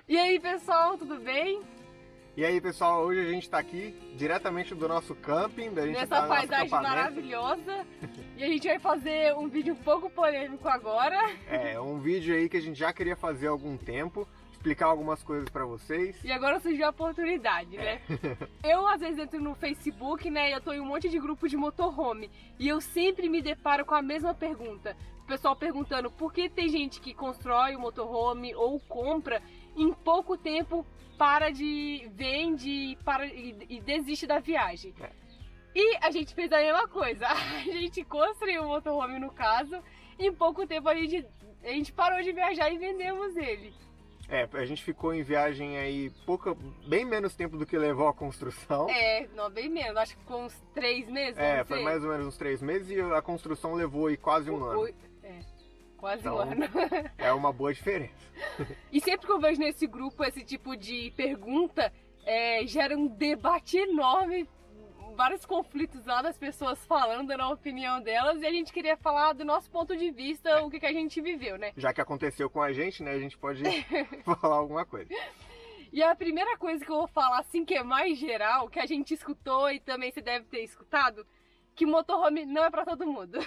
E aí, pessoal, tudo bem? E aí, pessoal, hoje a gente tá aqui diretamente do nosso camping, da gente Nessa tá no nosso paisagem acampamento. maravilhosa. E a gente vai fazer um vídeo um pouco polêmico agora. É, um vídeo aí que a gente já queria fazer há algum tempo, explicar algumas coisas pra vocês. E agora surgiu a oportunidade, né? Eu, às vezes, entro no Facebook, né? E eu tô em um monte de grupo de motorhome. E eu sempre me deparo com a mesma pergunta. O pessoal perguntando por que tem gente que constrói o motorhome ou compra em pouco tempo vende e desiste da viagem. E a gente fez a mesma coisa. A gente construiu o motorhome, no caso, e em pouco tempo a gente parou de viajar e vendemos ele. É, a gente ficou em viagem aí bem menos tempo do que levou a construção. Não, bem menos, acho que ficou uns 3 meses. Foi mais ou menos uns 3 meses e a construção levou aí quase um ano. Quase então, um ano. É uma boa diferença. E sempre que eu vejo nesse grupo esse tipo de pergunta, gera um debate enorme, vários conflitos lá das pessoas falando, dando a opinião delas, e a gente queria falar do nosso ponto de vista, o que a gente viveu, né? Já que aconteceu com a gente, né, a gente pode falar alguma coisa. E a primeira coisa que eu vou falar, assim, que é mais geral, que a gente escutou e também você deve ter escutado, que motorhome não é pra todo mundo.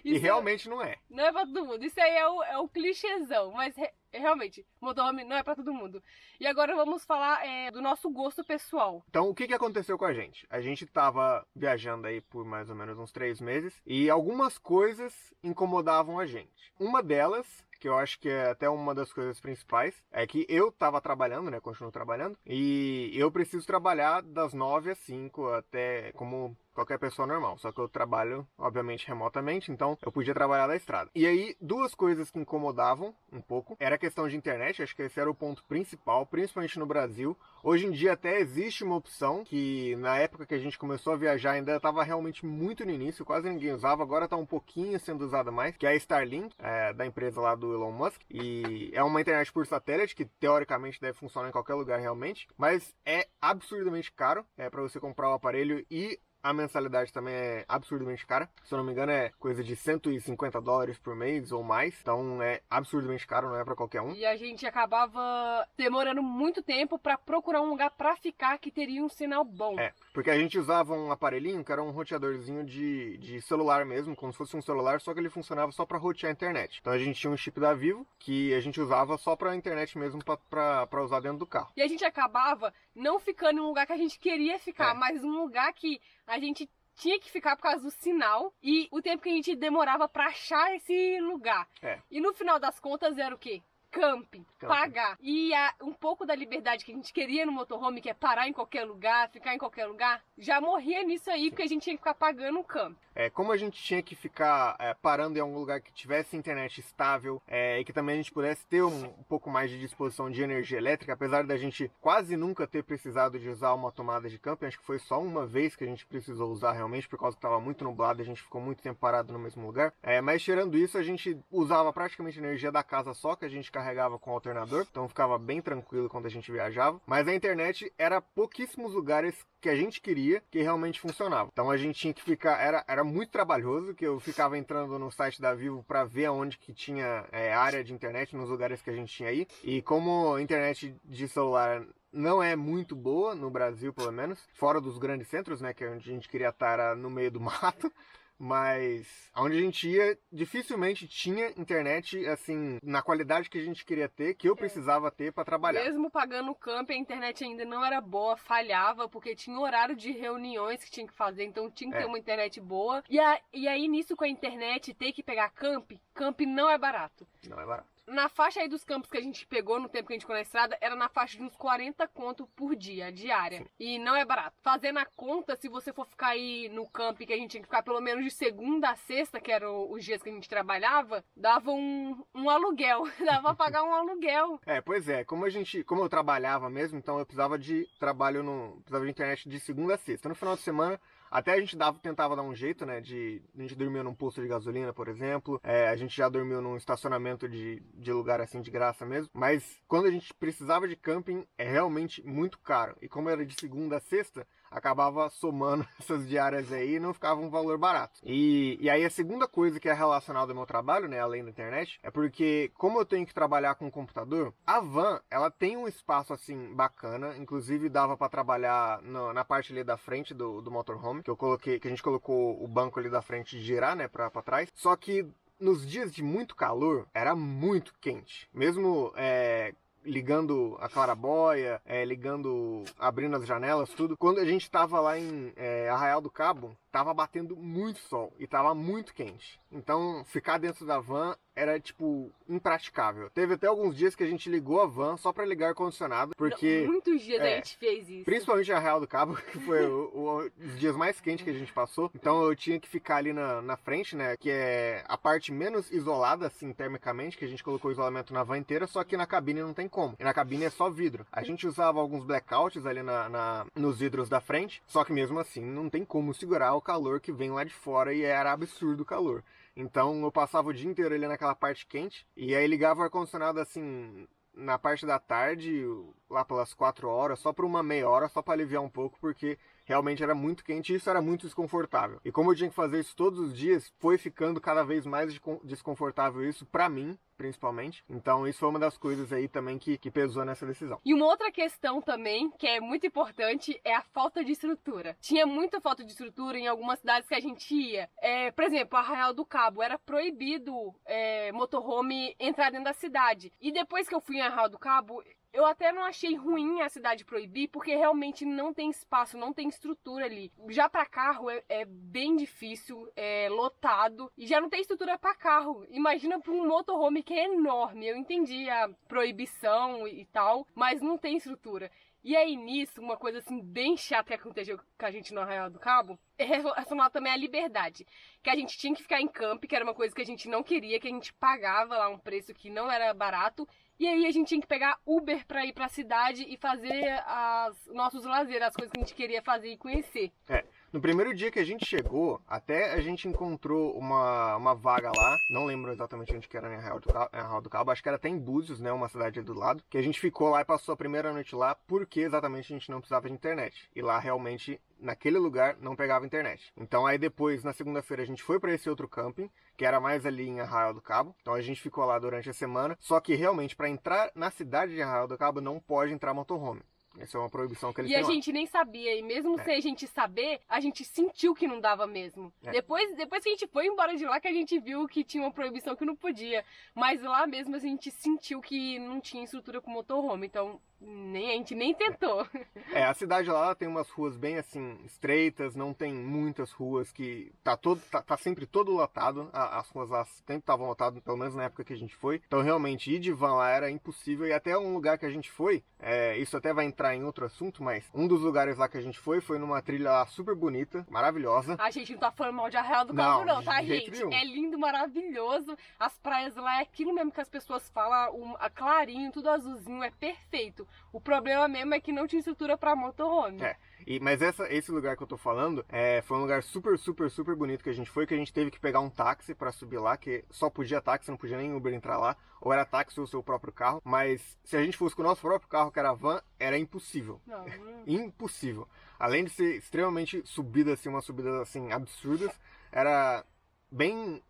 E realmente não é. Não é pra todo mundo. Isso aí é o clichêzão, mas realmente, motorhome não é pra todo mundo. E agora vamos falar do nosso gosto pessoal. Então, o que aconteceu com a gente? A gente tava viajando aí por mais ou menos uns 3 meses e algumas coisas incomodavam a gente. Uma delas, que eu acho que é até uma das coisas principais, é que eu tava trabalhando, né, continuo trabalhando, e eu preciso trabalhar das 9 às 5 até como qualquer pessoa normal, só que eu trabalho, obviamente, remotamente, então eu podia trabalhar da estrada. E aí, duas coisas que incomodavam um pouco, era a questão de internet, acho que esse era o ponto principal, principalmente no Brasil. Hoje em dia até existe uma opção, que na época que a gente começou a viajar ainda estava realmente muito no início, quase ninguém usava, agora está um pouquinho sendo usada mais, que é a Starlink, da empresa lá do Elon Musk, e é uma internet por satélite, que teoricamente deve funcionar em qualquer lugar realmente, mas é absurdamente caro, para você comprar o aparelho e a mensalidade também é absurdamente cara. Se eu não me engano, é coisa de $150 por mês ou mais. Então é absurdamente caro, não é pra qualquer um. E a gente acabava demorando muito tempo pra procurar um lugar pra ficar que teria um sinal bom. Porque a gente usava um aparelhinho que era um roteadorzinho de celular mesmo, como se fosse um celular, só que ele funcionava só pra rotear a internet. Então a gente tinha um chip da Vivo que a gente usava só pra internet mesmo, pra usar dentro do carro. E a gente acabava não ficando em um lugar que a gente queria ficar, mas um lugar que a gente tinha que ficar por causa do sinal e o tempo que a gente demorava pra achar esse lugar. E no final das contas era o quê? Camping, pagar. E um pouco da liberdade que a gente queria no motorhome, que é parar em qualquer lugar, ficar em qualquer lugar, já morria nisso aí, porque a gente tinha que ficar pagando o campo. Como a gente tinha que ficar parando em algum lugar que tivesse internet estável e que também a gente pudesse ter um pouco mais de disposição de energia elétrica, apesar da gente quase nunca ter precisado de usar uma tomada de camping, acho que foi só uma vez que a gente precisou usar realmente, por causa que estava muito nublado, a gente ficou muito tempo parado no mesmo lugar. Mas tirando isso, a gente usava praticamente a energia da casa só, que a gente carregava com o alternador, então ficava bem tranquilo quando a gente viajava. Mas a internet era pouquíssimos lugares que a gente queria que realmente funcionava. Então a gente tinha que ficar, era muito trabalhoso, que eu ficava entrando no site da Vivo para ver aonde que tinha área de internet nos lugares que a gente tinha aí. E como a internet de celular não é muito boa no Brasil, pelo menos, fora dos grandes centros, né, que é onde a gente queria estar, era no meio do mato. Mas onde a gente ia, dificilmente tinha internet, assim, na qualidade que a gente queria ter, que eu precisava ter para trabalhar. Mesmo pagando o camp, a internet ainda não era boa, falhava, porque tinha horário de reuniões que tinha que fazer, então tinha que ter uma internet boa. E aí, nisso com a internet, ter que pegar camp não é barato. Não é barato. Na faixa aí dos campos que a gente pegou no tempo que a gente ficou na estrada, era na faixa de uns 40 conto por dia, diária. Sim. E não é barato. Fazendo a conta, se você for ficar aí no camp, que a gente tinha que ficar pelo menos de segunda a sexta, que eram os dias que a gente trabalhava, dava um aluguel. Dava pra pagar um aluguel. Pois é. Como eu trabalhava mesmo, então eu precisava de precisava de internet de segunda a sexta. No final de semana, até a gente tentava dar um jeito, né, a gente dormia num posto de gasolina, por exemplo, a gente já dormiu num estacionamento de lugar assim de graça mesmo, mas quando a gente precisava de camping é realmente muito caro, e como era de segunda a sexta, acabava somando essas diárias aí e não ficava um valor barato. E aí a segunda coisa que é relacionada ao meu trabalho, né, além da internet, é porque como eu tenho que trabalhar com o computador, a van, ela tem um espaço assim bacana, inclusive dava para trabalhar na parte ali da frente do motorhome, que a gente colocou o banco ali da frente de girar, né, para trás. Só que nos dias de muito calor, era muito quente. Mesmo ligando a clarabóia, abrindo as janelas, tudo. Quando a gente tava lá em Arraial do Cabo, tava batendo muito sol e tava muito quente. Então, ficar dentro da van era, tipo, impraticável. Teve até alguns dias que a gente ligou a van só pra ligar o ar-condicionado, porque... Muitos dias a gente fez isso. Principalmente em Arraial do Cabo, que foi os dias mais quentes que a gente passou. Então, eu tinha que ficar ali na frente, né, que é a parte menos isolada, assim, termicamente, que a gente colocou isolamento na van inteira, só que na cabine não tem como. E na cabine é só vidro. A gente usava alguns blackouts ali nos vidros da frente, só que mesmo assim não tem como segurar o calor que vem lá de fora e era absurdo o calor. Então eu passava o dia inteiro ali naquela parte quente e aí ligava o ar-condicionado assim na parte da tarde, lá pelas 4 horas, só por uma meia hora, só para aliviar um pouco, porque realmente era muito quente e isso era muito desconfortável. E como eu tinha que fazer isso todos os dias, foi ficando cada vez mais desconfortável isso para mim, principalmente. Então isso foi uma das coisas aí também que pesou nessa decisão. E uma outra questão também, que é muito importante, é a falta de estrutura. Tinha muita falta de estrutura em algumas cidades que a gente ia. Por exemplo, Arraial do Cabo, era proibido motorhome entrar dentro da cidade. E depois que eu fui em Arraial do Cabo, eu até não achei ruim a cidade proibir, porque realmente não tem espaço, não tem estrutura ali. Já para carro é bem difícil, é lotado, e já não tem estrutura para carro. Imagina para um motorhome que é enorme. Eu entendi a proibição e tal, mas não tem estrutura. E aí nisso, uma coisa assim bem chata que aconteceu com a gente no Arraial do Cabo, é relacionado também à liberdade. Que a gente tinha que ficar em camp, que era uma coisa que a gente não queria, que a gente pagava lá um preço que não era barato. E aí a gente tinha que pegar Uber pra ir pra cidade e fazer nossos lazeres, as coisas que a gente queria fazer e conhecer. No primeiro dia que a gente chegou, até a gente encontrou uma vaga lá, não lembro exatamente onde que era em Arraial do Cabo, acho que era até em Búzios, né, uma cidade do lado, que a gente ficou lá e passou a primeira noite lá, porque exatamente a gente não precisava de internet. E lá realmente, naquele lugar, não pegava internet. Então aí depois, na segunda-feira, a gente foi para esse outro camping, que era mais ali em Arraial do Cabo. Então a gente ficou lá durante a semana, só que realmente para entrar na cidade de Arraial do Cabo não pode entrar motorhome. Essa é uma proibição que eles têm lá. E a gente nem sabia, e mesmo sem a gente saber, a gente sentiu que não dava mesmo. Depois que a gente foi embora de lá, que a gente viu que tinha uma proibição que não podia. Mas lá mesmo a gente sentiu que não tinha estrutura com motorhome, então a gente nem tentou. A cidade lá tem umas ruas bem assim, estreitas, não tem muitas ruas que tá sempre todo lotado. As ruas lá sempre estavam lotadas, pelo menos na época que a gente foi. Então realmente ir de van lá era impossível. E até um lugar que a gente foi, isso até vai entrar em outro assunto, mas um dos lugares lá que a gente foi numa trilha lá super bonita, maravilhosa. A gente não tá falando mal de Arraial do Cabo não, tá, gente? Nenhum. É lindo, maravilhoso. As praias lá é aquilo mesmo que as pessoas falam, clarinho, tudo azulzinho, é perfeito. O problema mesmo é que não tinha estrutura pra motorhome. Mas esse lugar que eu tô falando foi um lugar super, super, super bonito que a gente foi, que a gente teve que pegar um táxi pra subir lá, que só podia táxi, não podia nem Uber entrar lá, ou era táxi ou o seu próprio carro, mas se a gente fosse com o nosso próprio carro, que era van, era impossível. Não. Impossível. Além de ser extremamente subida, assim, umas subidas assim, absurdas, era bem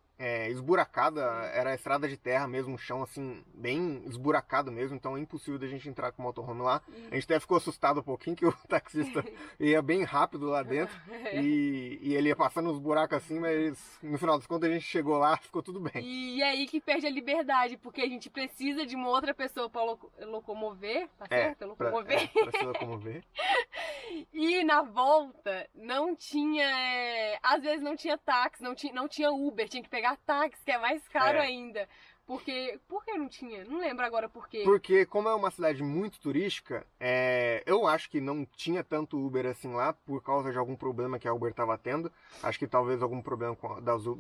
esburacada, era estrada de terra mesmo, um chão assim, bem esburacado mesmo, então é impossível da gente entrar com o motorhome lá. A gente até ficou assustado um pouquinho, que o taxista ia bem rápido lá dentro, e ele ia passando uns buracos assim, mas no final das contas a gente chegou lá, ficou tudo bem. E aí que perde a liberdade, porque a gente precisa de uma outra pessoa pra locomover, tá certo? Locomover. Pra se locomover. E na volta não tinha, às vezes não tinha táxi, não tinha Uber, tinha que pegar táxi, que é mais caro ainda. Por que não tinha? Não lembro agora por quê. Porque como é uma cidade muito turística, eu acho que não tinha tanto Uber assim lá, por causa de algum problema que a Uber estava tendo. Acho que talvez algum problema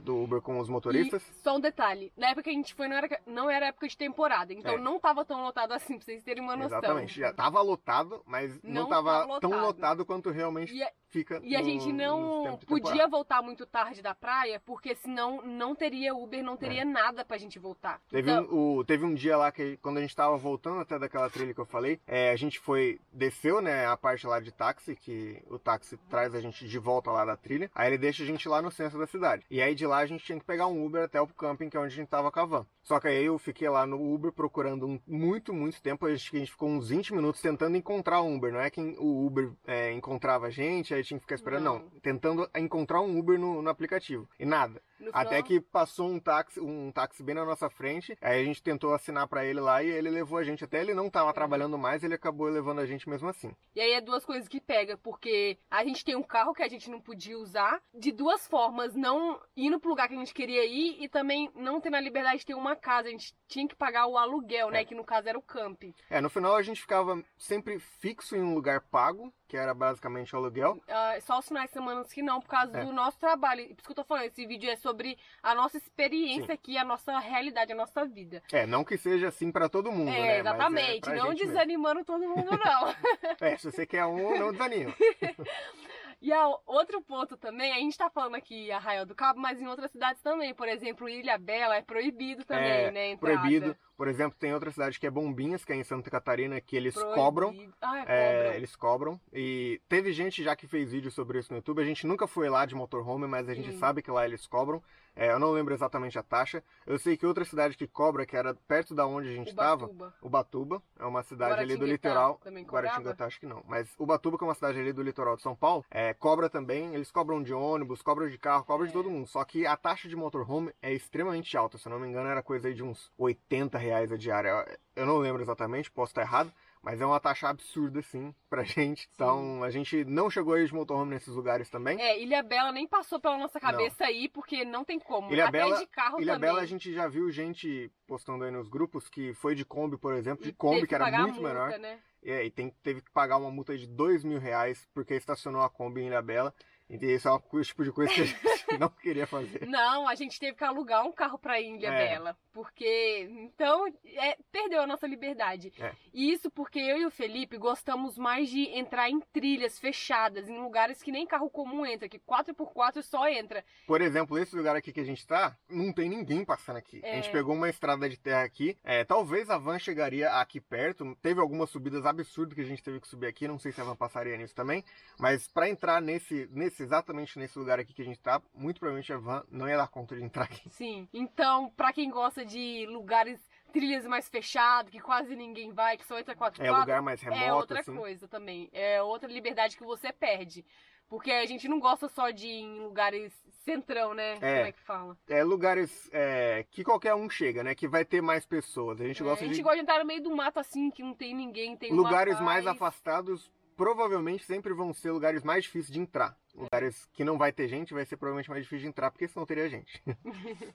do Uber com os motoristas. E só um detalhe, na época que a gente foi não era época de temporada, então não estava tão lotado assim, pra vocês terem uma noção. Exatamente, já estava lotado, mas não estava tão lotado quanto realmente fica E a gente não podia voltar muito tarde da praia, porque senão não teria Uber, não teria nada pra gente voltar. Teve um dia lá que, quando a gente tava voltando até daquela trilha que eu falei, a gente desceu, né, a parte lá de táxi, que o táxi traz a gente de volta lá da trilha, aí ele deixa a gente lá no centro da cidade. E aí de lá a gente tinha que pegar um Uber até o camping, que é onde a gente tava com a van. Só que aí eu fiquei lá no Uber procurando muito tempo, acho que a gente ficou uns 20 minutos tentando encontrar um Uber, não é que o Uber encontrava a gente, aí tinha que ficar esperando, não. Tentando encontrar um Uber no aplicativo, e nada. Até que passou um táxi bem na nossa frente, aí a gente tentou assinar pra ele lá e ele levou a gente, até ele não tava trabalhando mais, ele acabou levando a gente mesmo assim. E aí é duas coisas que pega, porque a gente tem um carro que a gente não podia usar, de duas formas, não indo pro lugar que a gente queria ir e também não tendo a liberdade de ter uma casa, a gente tinha que pagar o aluguel, né, que no caso era o camping. No final a gente ficava sempre fixo em um lugar pago, que era basicamente o aluguel. Só os finais de semana que não, por causa do nosso trabalho. Por isso que eu tô falando, esse vídeo é sobre a nossa experiência aqui, a nossa realidade, a nossa vida. Não que seja assim pra todo mundo, né? Exatamente, não desanimando todo mundo, não. Se você quer um, não desanima. E outro ponto também, a gente tá falando aqui Arraial do Cabo, mas em outras cidades também. Por exemplo, Ilhabela é proibido também, né? Entrada. Proibido. Por exemplo, tem outra cidade que é Bombinhas, que é em Santa Catarina, que eles cobram. Cobram. Eles cobram. E teve gente já que fez vídeo sobre isso no YouTube. A gente nunca foi lá de motorhome, mas a gente sabe que lá eles cobram. Eu não lembro exatamente a taxa. Eu sei que outra cidade que cobra, que era perto da onde a gente estava, Ubatuba, é uma cidade ali do litoral. Guaratinguetá, acho que não. Mas Ubatuba, que é uma cidade ali do litoral de São Paulo, cobra também. Eles cobram de ônibus, cobram de carro, cobram de todo mundo. Só que a taxa de motorhome é extremamente alta. Se eu não me engano, era coisa aí de uns R$ 80 a diária. Eu não lembro exatamente, posso estar errado. Mas é uma taxa absurda, assim, pra gente. Então, a gente não chegou aí de motorhome nesses lugares também. Ilhabela nem passou pela nossa cabeça aí, porque não tem como. Ilhabela, até de carro Ilhabela também. A gente já viu gente postando aí nos grupos que foi de Kombi, por exemplo, de Kombi, que era muito menor. Né? E teve que pagar uma multa de R$ 2.000 porque estacionou a Kombi em Ilhabela. E isso é o tipo de coisa que a gente não queria fazer. Não, a gente teve que alugar um carro pra ir em Ilhabela. Porque, então, perdeu a nossa liberdade. E isso porque eu e o Felipe gostamos mais de entrar em trilhas fechadas, em lugares que nem carro comum entra, que 4x4 só entra. Por exemplo, esse lugar aqui que a gente tá, não tem ninguém passando aqui. A gente pegou uma estrada de terra aqui. Talvez a van chegaria aqui perto. Teve algumas subidas absurdas que a gente teve que subir aqui. Não sei se a van passaria nisso também. Mas pra entrar exatamente nesse lugar aqui que a gente tá, muito provavelmente a van não ia dar conta de entrar aqui. Sim, então pra quem gosta de lugares, trilhas mais fechadas, que quase ninguém vai, que só entra 4x4, lugar mais remoto, é outra coisa também, é outra liberdade que você perde. Porque a gente não gosta só de ir em lugares centrão, né? Como é que fala? Lugares que qualquer um chega, né? Que vai ter mais pessoas. A gente gosta de entrar no meio do mato assim, que não tem ninguém, tem lugares mais afastados. Provavelmente sempre vão ser lugares mais difíceis de entrar. Lugares que não vai ter gente, vai ser provavelmente mais difícil de entrar, porque senão teria gente.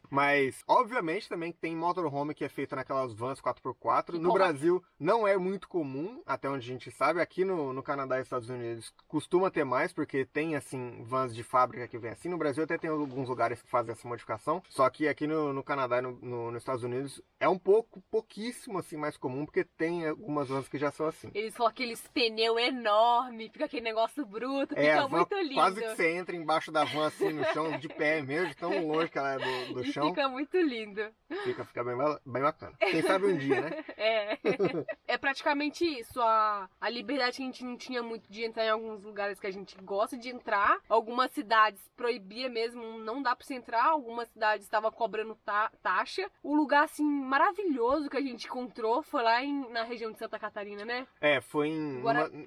Mas, obviamente, também tem motorhome que é feito naquelas vans 4x4. No Brasil, não é muito comum, até onde a gente sabe. Aqui no Canadá e Estados Unidos, costuma ter mais, porque tem, assim, vans de fábrica que vem assim. No Brasil até tem alguns lugares que fazem essa modificação. Só que aqui no Canadá e nos Estados Unidos, é pouquíssimo, assim, mais comum, porque tem algumas vans que já são assim. Eles colocam aqueles pneus enormes, fica aquele negócio bruto, fica muito lindo. Quase que você entra embaixo da van assim no chão, de pé mesmo, tão longe que ela é do chão. Fica muito lindo. Fica bem bacana. Quem sabe um dia, né? É praticamente isso. A liberdade que a gente não tinha muito de entrar em alguns lugares que a gente gosta de entrar. Algumas cidades proibia mesmo, não dá pra você entrar. Algumas cidades estavam cobrando taxa. O lugar, assim, maravilhoso que a gente encontrou foi lá na região de Santa Catarina, né? Foi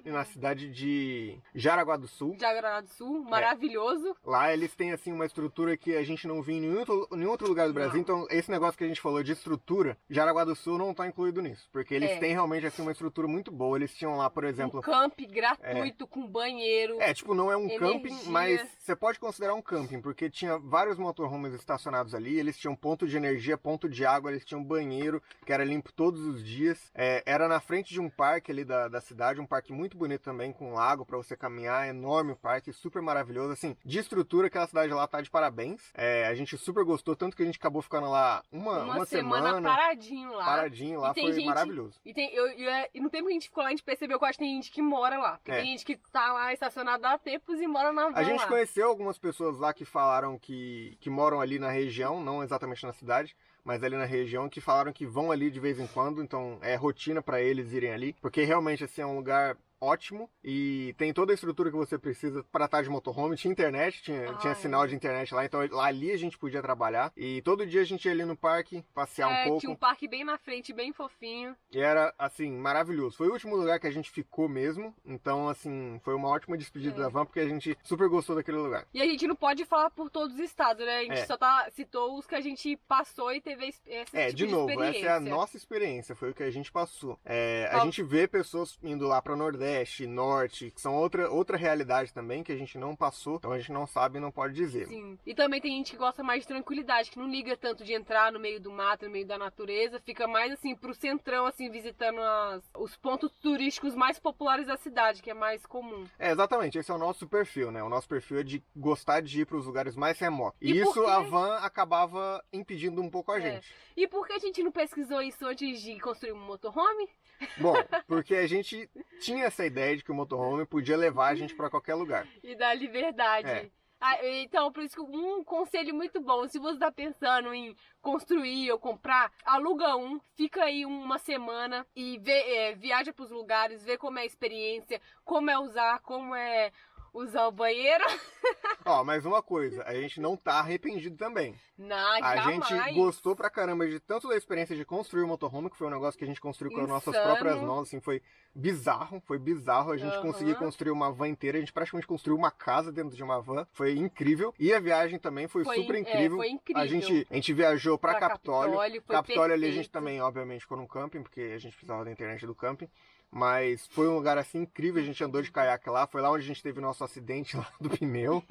na cidade de Jaraguá do Sul. Jaraguá do Sul. Maravilhoso. Lá eles têm assim uma estrutura que a gente não viu em nenhum outro lugar do Brasil. Então esse negócio que a gente falou de estrutura, Jaraguá do Sul não tá incluído nisso. Porque eles têm realmente assim uma estrutura muito boa. Eles tinham lá, por exemplo... Um camping gratuito, com banheiro. Não é um camping, mas você pode considerar um camping. Porque tinha vários motorhomes estacionados ali. Eles tinham ponto de energia, ponto de água. Eles tinham banheiro, que era limpo todos os dias. Era na frente de um parque ali da cidade. Um parque muito bonito também, com um lago pra você caminhar. Enorme o parque, super maravilhoso. Assim, de estrutura, aquela cidade lá tá de parabéns. A gente super gostou, tanto que a gente acabou ficando lá uma semana paradinho lá. Paradinho lá, foi maravilhoso. E no tempo que a gente ficou lá, a gente percebeu que eu acho que tem gente que mora lá. Porque tem gente que tá lá estacionada há tempos e mora na van. A gente conheceu algumas pessoas lá que falaram que moram ali na região, não exatamente na cidade, mas ali na região, que falaram que vão ali de vez em quando, então é rotina pra eles irem ali, porque realmente assim é um lugar ótimo e tem toda a estrutura que você precisa para estar de motorhome. Tinha internet, tinha sinal de internet lá, então lá ali a gente podia trabalhar. E todo dia a gente ia ali no parque, passear um pouco. Tinha um parque bem na frente, bem fofinho. E era, assim, maravilhoso. Foi o último lugar que a gente ficou mesmo, então, assim, foi uma ótima despedida da van, porque a gente super gostou daquele lugar. E a gente não pode falar por todos os estados, né? A gente só citou os que a gente passou e teve essa de novo, essa é a nossa experiência, foi o que a gente passou. A gente vê pessoas indo lá para Nordeste, Norte, que são outra realidade também, que a gente não passou, então a gente não sabe e não pode dizer. Sim, e também tem gente que gosta mais de tranquilidade, que não liga tanto de entrar no meio do mato, no meio da natureza, fica mais assim pro centrão, assim, visitando os pontos turísticos mais populares da cidade, que é mais comum. Exatamente, esse é o nosso perfil, né? O nosso perfil é de gostar de ir para os lugares mais remotos. E isso a van acabava impedindo um pouco a gente. E por que a gente não pesquisou isso antes de construir um motorhome? Bom, porque a gente tinha essa ideia de que o motorhome podia levar a gente para qualquer lugar. E dar liberdade. Então, por isso que um conselho muito bom, se você está pensando em construir ou comprar, aluga fica aí uma semana e viaja para os lugares, vê como é a experiência, como é usar o banheiro. Mas uma coisa, a gente não tá arrependido também. Não, a gente gostou pra caramba de tanto da experiência de construir o motorhome, que foi um negócio que a gente construiu com as nossas próprias mãos, assim, foi bizarro a gente conseguir construir uma van inteira, a gente praticamente construiu uma casa dentro de uma van, foi incrível, e a viagem também foi super incrível. Foi incrível. A gente viajou pra Capitólio ali a gente perfeito. também, obviamente, ficou num camping, porque a gente precisava da internet do camping. Mas foi um lugar assim incrível, a gente andou de caiaque lá, foi lá onde a gente teve nosso acidente lá do pneu.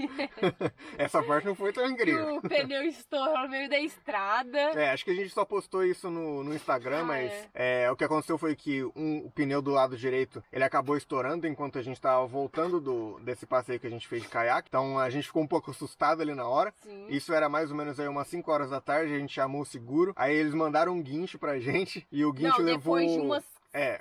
Essa parte não foi tão incrível. O pneu estourou no meio da estrada. Acho que a gente só postou isso no Instagram, mas o que aconteceu foi que o pneu do lado direito, ele acabou estourando enquanto a gente tava voltando desse passeio que a gente fez de caiaque. Então a gente ficou um pouco assustado ali na hora. Sim. Isso era mais ou menos aí umas 5 horas da tarde, a gente chamou o seguro. Aí eles mandaram um guincho pra gente e o guincho levou... Depois de umas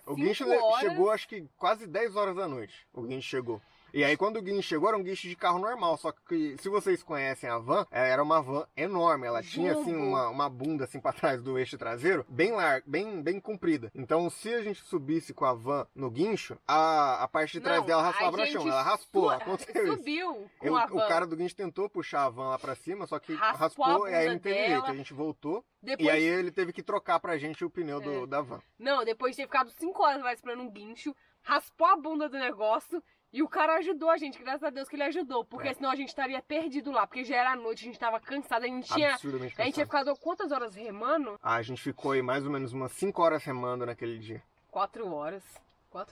o guincho chegou acho que quase 10 horas da noite. O guincho chegou. E aí quando o guincho chegou, era um guincho de carro normal, só que se vocês conhecem a van, era uma van enorme, ela tinha assim uma bunda assim para trás do eixo traseiro, bem larga, bem comprida. Então se a gente subisse com a van no guincho, a parte de trás dela raspava no chão, ela raspou, aconteceu subiu isso. Com a van. O cara do guincho tentou puxar a van lá pra cima, só que raspou e aí não teve jeito, a gente voltou. E aí ele teve que trocar pra gente o pneu da van. Não, depois de ter ficado 5 horas lá esperando um guincho, raspou a bunda do negócio. E o cara ajudou a gente, graças a Deus que ele ajudou, porque senão a gente estaria perdido lá, porque já era noite, a gente tava cansado, a gente tinha ficado quantas horas remando? A gente ficou aí mais ou menos umas 5 horas remando naquele dia. 4 horas.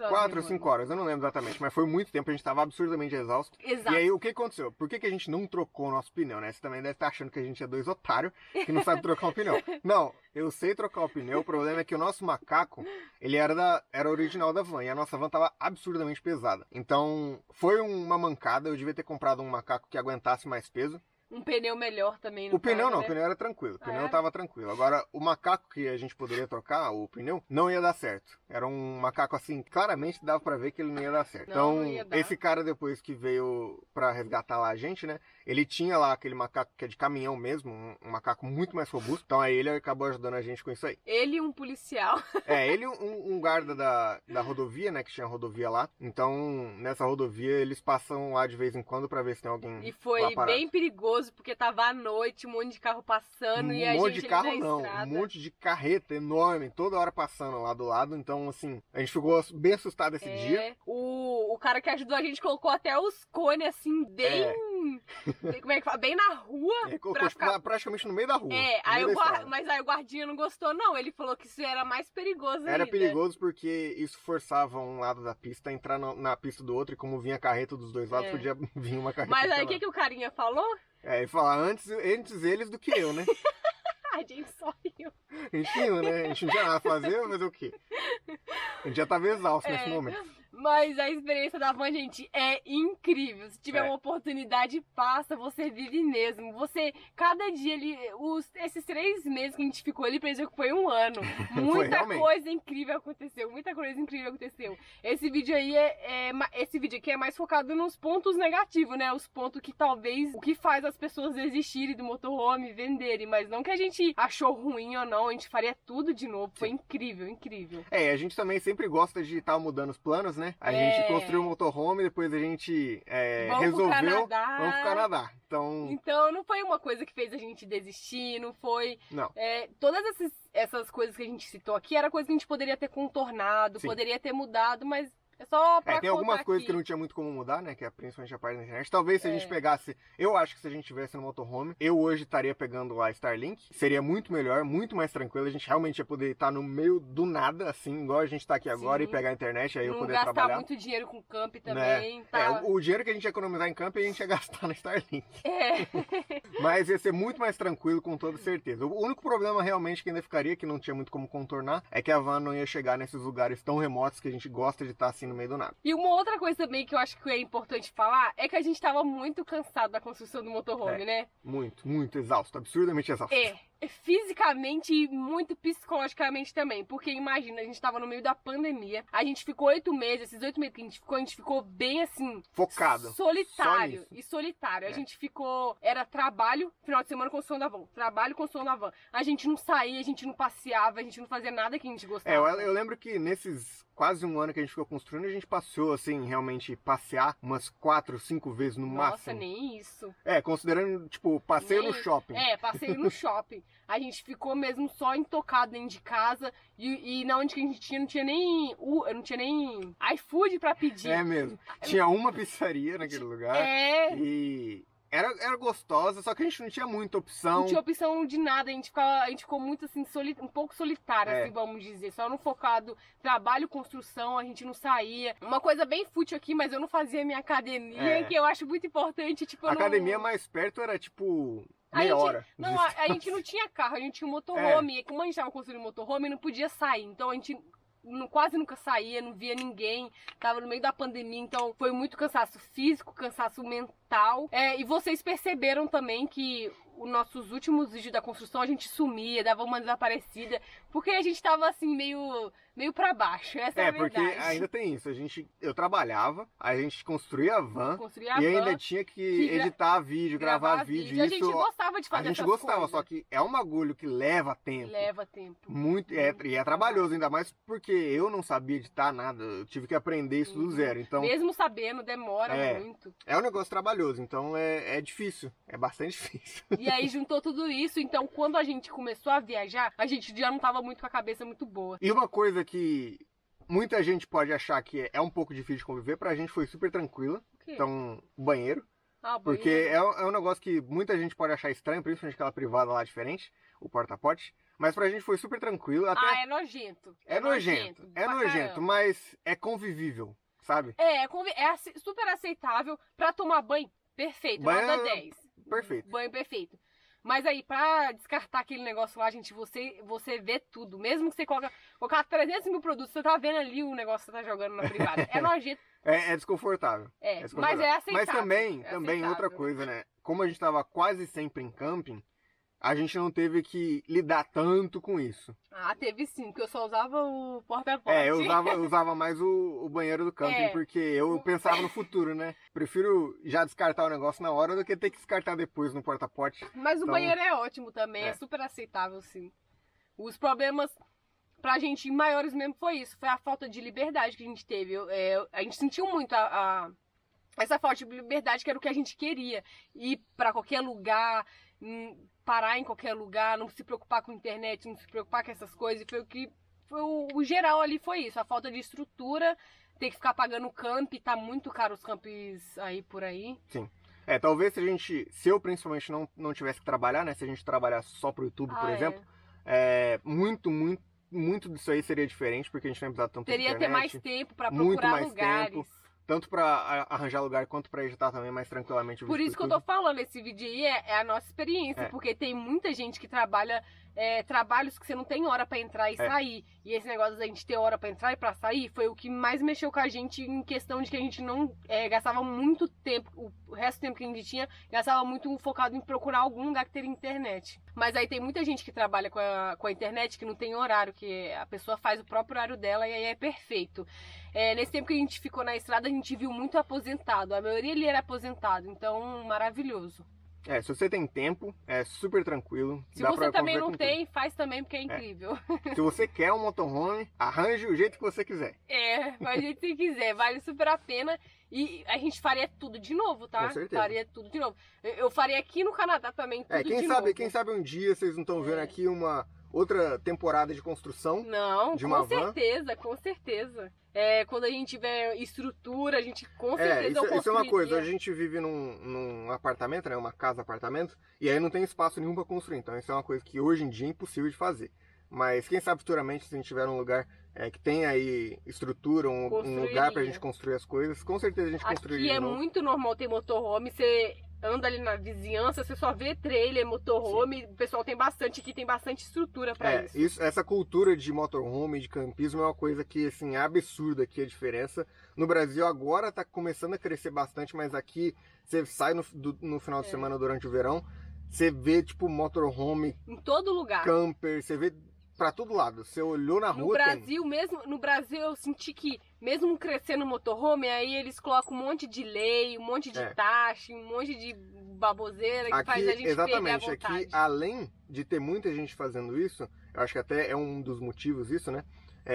4 ou 5 horas, eu não lembro exatamente, mas foi muito tempo, a gente tava absurdamente exausto. Exato. E aí o que aconteceu? Por que a gente não trocou o nosso pneu, né? Você também deve estar achando que a gente é 2 otários que não sabe trocar um pneu. Não, eu sei trocar o pneu, o problema é que o nosso macaco, ele era original da van, e a nossa van tava absurdamente pesada. Então, foi uma mancada, eu devia ter comprado um macaco que aguentasse mais peso. Um pneu melhor também. O pneu era tranquilo. O pneu tava tranquilo. Agora, o macaco que a gente poderia trocar, o pneu, não ia dar certo. Era um macaco assim, claramente dava pra ver que ele não ia dar certo. Então, esse cara depois que veio pra resgatar lá a gente, né? Ele tinha lá aquele macaco que é de caminhão mesmo, um macaco muito mais robusto. Então aí ele acabou ajudando a gente com isso aí. Ele e um policial. Ele um guarda da rodovia, né? Que tinha rodovia lá. Então, nessa rodovia, eles passam lá de vez em quando pra ver se tem alguém. E foi bem perigoso, porque tava à noite, um monte de carro passando e a gente... Um monte de carro não, um monte de carreta enorme, toda hora passando lá do lado. Então, assim, a gente ficou bem assustado esse dia. O cara que ajudou a gente colocou até os cones, assim, bem... Como é que fala? Bem na rua. Colocou praticamente no meio da rua. Mas aí o guardinha não gostou, não. Ele falou que isso era mais perigoso Era perigoso porque isso forçava um lado da pista a entrar na pista do outro. E como vinha carreta dos dois lados, podia vir uma carreta. Mas aí o que o carinha falou? Ele falou, antes eles do que eu, né? A gente só riu. A gente riu, né? A gente não tinha nada a fazer o quê? A gente já tava exausto nesse momento. Mas a experiência da van, gente, é incrível. Se tiver uma oportunidade, passa, você vive mesmo. Você, cada dia ali, esses 3 meses que a gente ficou ali, parecia que foi um ano. Muita coisa incrível aconteceu, muita coisa incrível aconteceu. Esse vídeo aí esse vídeo aqui é mais focado nos pontos negativos, né? Os pontos que talvez, o que faz as pessoas desistirem do motorhome, venderem, mas não que a gente achou ruim ou não, a gente faria tudo de novo. Foi incrível, incrível. A gente também sempre gosta de estar mudando os planos, né? A gente construiu o motorhome, depois a gente resolveu, vamos pro Canadá. Então não foi uma coisa que fez a gente desistir, não foi... Não. Todas essas coisas que a gente citou aqui, era coisa que a gente poderia ter contornado, poderia ter mudado, mas... É só pra tem algumas coisas que não tinha muito como mudar, né? Que é principalmente a parte da internet. Talvez se a gente pegasse... Eu acho que se a gente tivesse no motorhome, eu hoje estaria pegando a Starlink. Seria muito melhor, muito mais tranquilo. A gente realmente ia poder estar no meio do nada, assim, igual a gente tá aqui agora, e pegar a internet, aí eu poder trabalhar. Não gastar muito dinheiro com camp também, né? tá? O dinheiro que a gente ia economizar em camp, a gente ia gastar na Starlink. Mas ia ser muito mais tranquilo, com toda certeza. O único problema realmente que ainda ficaria, que não tinha muito como contornar, é que a van não ia chegar nesses lugares tão remotos que a gente gosta de estar assim no meio do nada. E uma outra coisa também que eu acho que é importante falar é que a gente tava muito cansado da construção do motorhome, né? Muito exausto, absurdamente exausto. Fisicamente e muito psicologicamente também, porque imagina, a gente tava no meio da pandemia, a gente ficou 8 meses, esses 8 meses que a gente ficou bem assim... Focado. Solitário. A gente ficou... Era trabalho, final de semana construção da van. Trabalho, construção da van. A gente não saía, a gente não passeava, a gente não fazia nada que a gente gostava. Eu lembro que nesses quase um ano que a gente ficou construindo, a gente passou, assim, realmente passear umas 4, 5 vezes no máximo. Nossa, nem isso. Considerando, tipo, passeio no shopping. Passeio no shopping. A gente ficou mesmo só intocado dentro de casa e na onde que a gente tinha, não tinha nem iFood pra pedir. É mesmo. Tinha uma pizzaria naquele lugar. E... Era gostosa, só que a gente não tinha muita opção. Não tinha opção de nada, a gente ficou muito assim, um pouco solitário, assim, vamos dizer. Só no focado trabalho, construção, a gente não saía. Uma coisa bem fútil aqui, mas eu não fazia minha academia, que eu acho muito importante. Tipo, a academia mais perto era tipo... meia hora. Não, a gente não tinha carro, a gente tinha um motorhome. E como a gente tava construindo um motorhome, não podia sair. Então a gente... quase nunca saía, não via ninguém, tava no meio da pandemia, então foi muito cansaço físico, cansaço mental. E vocês perceberam também que os nossos últimos vídeos da construção a gente sumia, dava uma desaparecida, porque a gente tava assim meio pra baixo, essa é a verdade. Porque ainda tem isso, eu trabalhava, a gente construía a van, ainda tinha que editar vídeo, gravar vídeo. A gente gostava de fazer essas coisas. Só que é um bagulho que leva tempo. Leva tempo. Muito, e é trabalhoso, ainda mais porque eu não sabia editar nada, eu tive que aprender isso do zero, então... Mesmo sabendo, demora muito. É um negócio trabalhoso, então é difícil, é bastante difícil. E aí juntou tudo isso, então quando a gente começou a viajar, a gente já não tava muito com a cabeça muito boa. E uma coisa que muita gente pode achar que é um pouco difícil de conviver, pra gente foi super tranquila. Então, o banheiro. Porque é um negócio que muita gente pode achar estranho, principalmente aquela privada lá diferente, o porta-pote. Mas pra gente foi super tranquilo. É nojento. É nojento, mas é convivível, sabe? É super aceitável pra tomar banho. Perfeito, nota 10. Perfeito. Banho perfeito. Mas aí, pra descartar aquele negócio lá, gente, você vê tudo. Mesmo que você colocar 300 mil produtos, você tá vendo ali o negócio que você tá jogando na privada. É nojento. É desconfortável. Mas é aceitável. Mas também outra coisa, né? Como a gente tava quase sempre em camping, a gente não teve que lidar tanto com isso. Teve sim, porque eu só usava o porta-pote. Eu usava mais o banheiro do camping, porque eu pensava no futuro, né? Prefiro já descartar o negócio na hora do que ter que descartar depois no porta-pote. Mas o banheiro é ótimo também, é super aceitável, sim. Os problemas pra gente maiores mesmo foi isso, foi a falta de liberdade que a gente teve. A gente sentiu muito essa falta de liberdade, que era o que a gente queria. Ir pra qualquer lugar, parar em qualquer lugar, não se preocupar com a internet, não se preocupar com essas coisas. O geral ali foi isso, a falta de estrutura, ter que ficar pagando camp, tá muito caro os camps aí por aí. Sim. Talvez se eu principalmente não tivesse que trabalhar, né? Se a gente trabalhar só pro YouTube, por exemplo, muito disso aí seria diferente, porque a gente não ia precisar tanto de internet. Teria ter mais tempo pra procurar lugares. tanto pra arranjar lugar quanto pra editar também mais tranquilamente o vídeo. Por isso que eu tô falando, esse vídeo aí é a nossa experiência, porque tem muita gente que trabalha trabalhos que você não tem hora pra entrar e sair. E esse negócio da gente ter hora pra entrar e pra sair foi o que mais mexeu com a gente em questão de que a gente não gastava muito tempo, o resto do tempo que a gente tinha, gastava muito focado em procurar algum lugar que teria internet. Mas aí tem muita gente que trabalha com a internet que não tem horário, que a pessoa faz o próprio horário dela e aí é perfeito. Nesse tempo que a gente ficou na estrada, a gente viu muito aposentado. A maioria ele era aposentado, então maravilhoso. Se você tem tempo, é super tranquilo. Se você também não tem, faz também, porque é incrível. Se você quer um motorhome, arranje o jeito que você quiser. Faz o jeito que você quiser, vale super a pena. E a gente faria tudo de novo, tá? Com certeza. Faria tudo de novo. Eu faria aqui no Canadá também tudo de novo. Quem sabe um dia vocês não estão vendo aqui uma outra temporada de construção. Não, de uma com certeza, com certeza. Quando a gente tiver estrutura, a gente com certeza isso é uma coisa, a gente vive num apartamento, né? Uma casa-apartamento, e aí não tem espaço nenhum para construir. Então isso é uma coisa que hoje em dia é impossível de fazer. Mas quem sabe futuramente, se a gente tiver um lugar que tem aí estrutura, um lugar pra gente construir as coisas, com certeza a gente construiria. Aqui muito normal ter motorhome, você anda ali na vizinhança, você só vê trailer, motorhome, o pessoal tem bastante aqui, tem bastante estrutura pra isso. Essa cultura de motorhome, de campismo é uma coisa que, assim, é absurda aqui a diferença. No Brasil agora tá começando a crescer bastante, mas aqui você sai no final de semana durante o verão, você vê, tipo, motorhome em todo lugar. Camper, você vê pra todo lado. Você olhou na rua, no Brasil eu senti que mesmo crescendo motorhome, aí eles colocam um monte de lei, um monte de taxa, um monte de baboseira que faz a gente perder a vontade. Aqui, além de ter muita gente fazendo isso, eu acho que até é um dos motivos isso, né?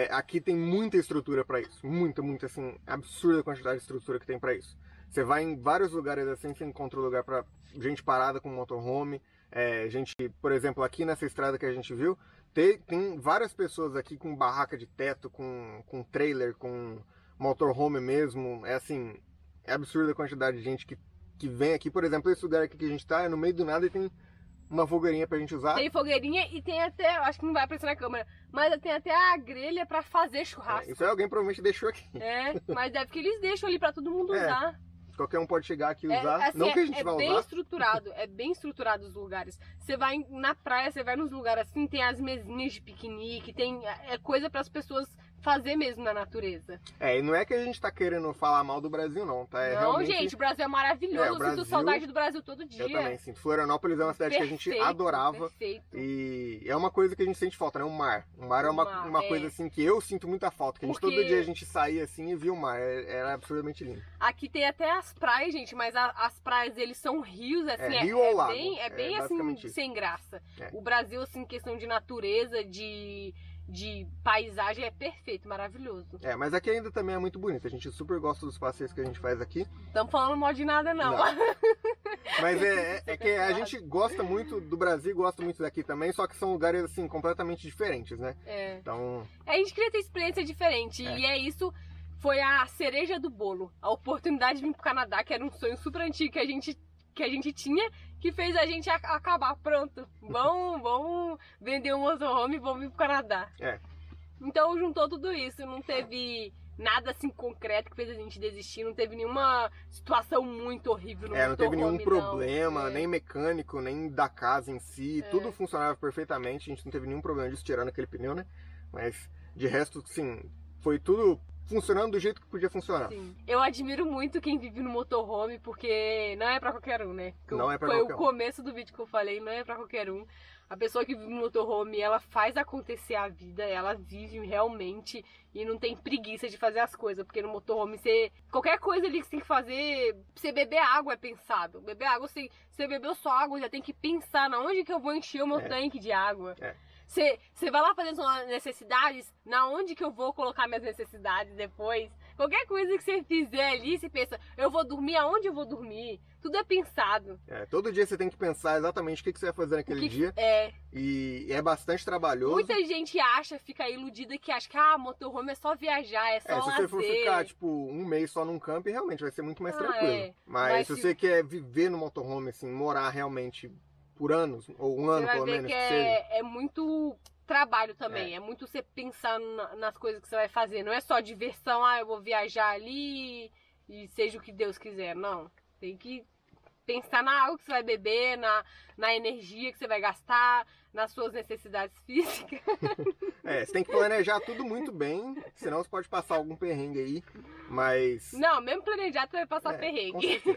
Aqui tem muita estrutura pra isso. Muita, assim, absurda quantidade de estrutura que tem pra isso. Você vai em vários lugares assim, você encontra um lugar pra gente parada com motorhome. Gente, por exemplo, aqui nessa estrada que a gente viu, tem várias pessoas aqui com barraca de teto, com trailer, com motorhome mesmo. É absurda a quantidade de gente que vem aqui. Por exemplo, esse lugar aqui que a gente tá, no meio do nada e tem uma fogueirinha pra gente usar. Tem fogueirinha e tem até, acho que não vai aparecer na câmera, mas tem até a grelha pra fazer churrasco. Isso aí alguém provavelmente deixou aqui. Mas deve que eles deixam ali pra todo mundo usar. Qualquer um pode chegar aqui e usar. Não que a gente vai usar. É bem estruturado os lugares. Você vai na praia, você vai nos lugares assim, tem as mesinhas de piquenique, tem coisa para as pessoas fazer mesmo na natureza. E não é que a gente tá querendo falar mal do Brasil, não, tá? Não, realmente... gente, o Brasil é maravilhoso. Eu sinto saudade do Brasil todo dia. Eu também sinto. Florianópolis é uma cidade que a gente adorava. Perfeito. E é uma coisa que a gente sente falta, né? O mar. O mar é uma coisa assim que eu sinto muita falta. Que todo dia a gente saía assim e via o mar. Era absurdamente lindo. Aqui tem até as praias, gente, mas as praias eles são rios, assim. Rio ou lago. Bem assim, sem graça. O Brasil, assim, questão de natureza, de paisagem é perfeito, maravilhoso. Mas aqui ainda também é muito bonito. A gente super gosta dos passeios que a gente faz aqui. Estamos falando mal de nada, não. Mas que a gente gosta muito do Brasil, gosta muito daqui também, só que são lugares assim completamente diferentes, né? Então... a gente queria ter experiência diferente e isso foi a cereja do bolo. A oportunidade de vir pro Canadá, que era um sonho super antigo que a gente tinha, que fez a gente acabar. Pronto, vamos vender um motorhome e vamos vir pro Canadá. Então juntou tudo isso, não teve nada assim concreto que fez a gente desistir, não teve nenhuma situação muito horrível no motorhome. Não teve nenhum problema, nem mecânico, nem da casa em si, tudo funcionava perfeitamente, a gente não teve nenhum problema disso, tirando aquele pneu, né? Mas de resto, sim, foi tudo funcionando do jeito que podia funcionar. Sim. Eu admiro muito quem vive no motorhome, porque não é pra qualquer um, né? Não é pra qualquer um. Foi o começo do vídeo que eu falei, não é pra qualquer um. A pessoa que vive no motorhome, ela faz acontecer a vida, ela vive realmente e não tem preguiça de fazer as coisas, porque no motorhome qualquer coisa ali que você tem que fazer, você beber água é pensado. Beber água, você bebeu só água, já tem que pensar na onde que eu vou encher o meu tanque de água. Você vai lá fazer suas necessidades, na onde que eu vou colocar minhas necessidades depois. Qualquer coisa que você fizer ali, você pensa, eu vou dormir, aonde eu vou dormir? Tudo é pensado. Todo dia você tem que pensar exatamente o que você vai fazer naquele dia. E é bastante trabalhoso. Muita gente fica iludida que acha que motorhome é só viajar, é só se lazer. você for ficar, tipo, um mês só num camping, realmente vai ser muito mais tranquilo. Mas se você quer viver no motorhome, assim, morar realmente por anos, ou um ano pelo menos, que seja. É muito trabalho também, é muito você pensar nas coisas que você vai fazer, não é só diversão, eu vou viajar ali e seja o que Deus quiser. Não, tem que pensar na água que você vai beber, na energia que você vai gastar, nas suas necessidades físicas. Você tem que planejar tudo muito bem, senão você pode passar algum perrengue aí, mas... Não, mesmo planejado você vai passar perrengue. Com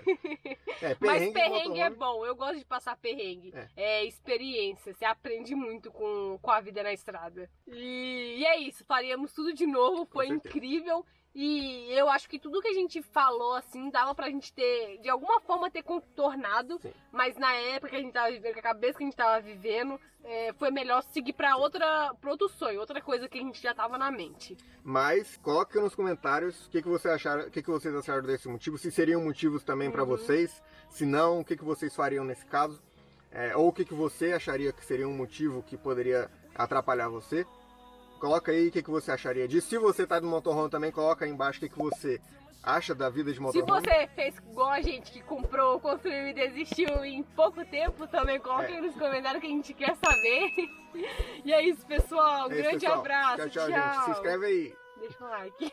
certeza. Mas perrengue é bom, eu gosto de passar perrengue. É experiência, você aprende muito com a vida na estrada. E é isso, faríamos tudo de novo, foi incrível. E eu acho que tudo que a gente falou, assim, dava pra gente ter, de alguma forma, ter contornado. Sim. Mas na época que a gente tava vivendo, com a cabeça que a gente tava vivendo, foi melhor seguir pra outro sonho, outra coisa que a gente já tava na mente. Mas coloque nos comentários o que vocês acharam desse motivo, se seriam motivos também pra vocês, se não, o que vocês fariam nesse caso, ou o que você acharia que seria um motivo que poderia atrapalhar você. Coloca aí o que você acharia disso. Se você tá no motorhome também, coloca aí embaixo o que você acha da vida de motorhome. Se você fez igual a gente que comprou, construiu e desistiu em pouco tempo, também coloca aí nos comentários que a gente quer saber. E é isso, pessoal. Grande abraço. Tchau, gente. Se inscreve aí. Deixa o like.